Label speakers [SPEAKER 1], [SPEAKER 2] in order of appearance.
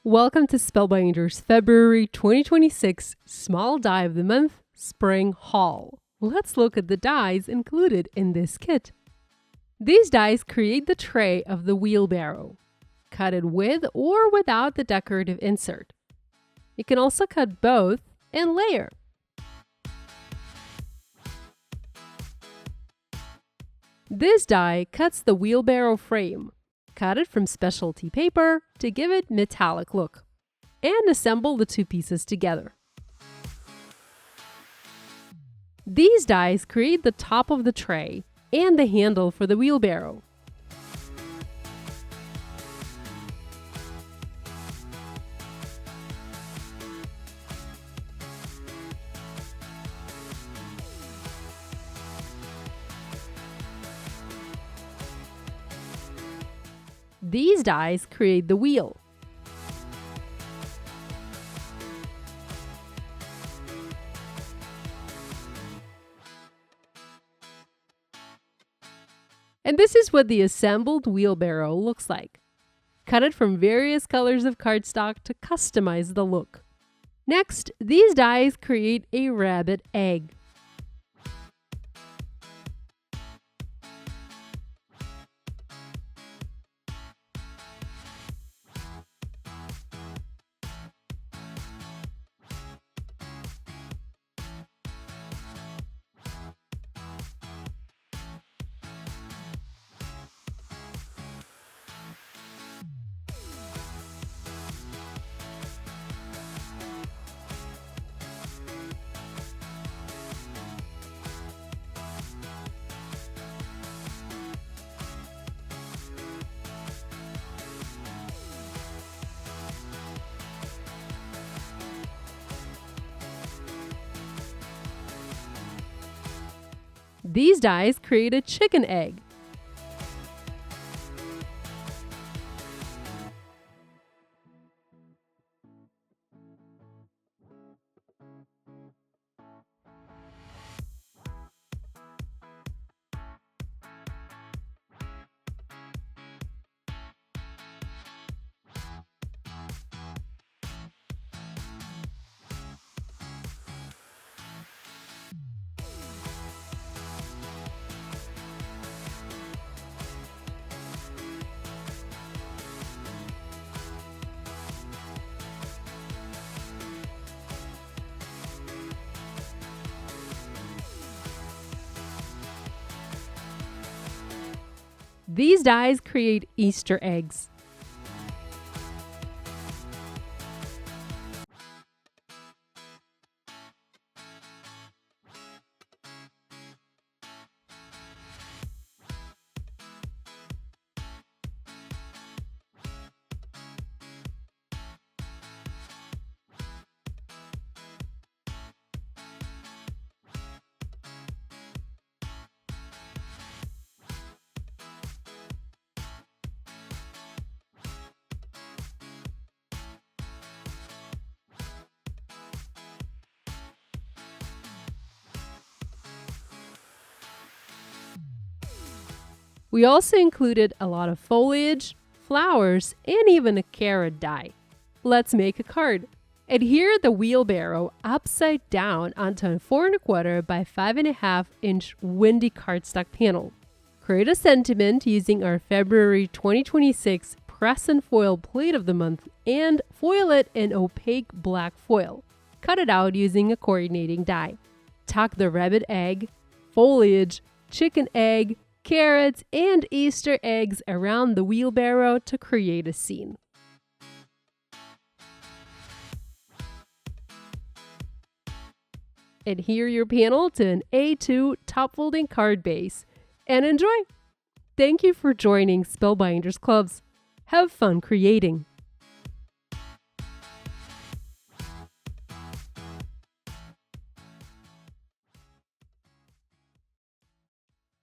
[SPEAKER 1] Welcome to Spellbinders February 2026 Small Die of the Month Spring Haul. Let's look at the dies included in this kit. These dies create the tray of the wheelbarrow. Cut it with or without the decorative insert. You can also cut both and layer. This die cuts the wheelbarrow frame. Cut it from specialty paper to give it metallic look, and assemble the two pieces together. These dies create the top of the tray and the handle for the wheelbarrow. These dies create the wheel. And this is what the assembled wheelbarrow looks like. Cut it from various colors of cardstock to customize the look. Next, these dies create a rabbit egg. These dies create a chicken egg. These dies create Easter eggs. We also included a lot of foliage, flowers, and even a carrot die. Let's make a card. Adhere the wheelbarrow upside down onto a 4 1/4 by 5.5 inch windy cardstock panel. Create a sentiment using our February 2026 press and foil plate of the month and foil it in opaque black foil. Cut it out using a coordinating die. Tuck the rabbit egg, foliage, chicken egg, carrots, and Easter eggs around the wheelbarrow to create a scene. Adhere your panel to an A2 top folding card base and enjoy! Thank you for joining Spellbinders Clubs. Have fun creating!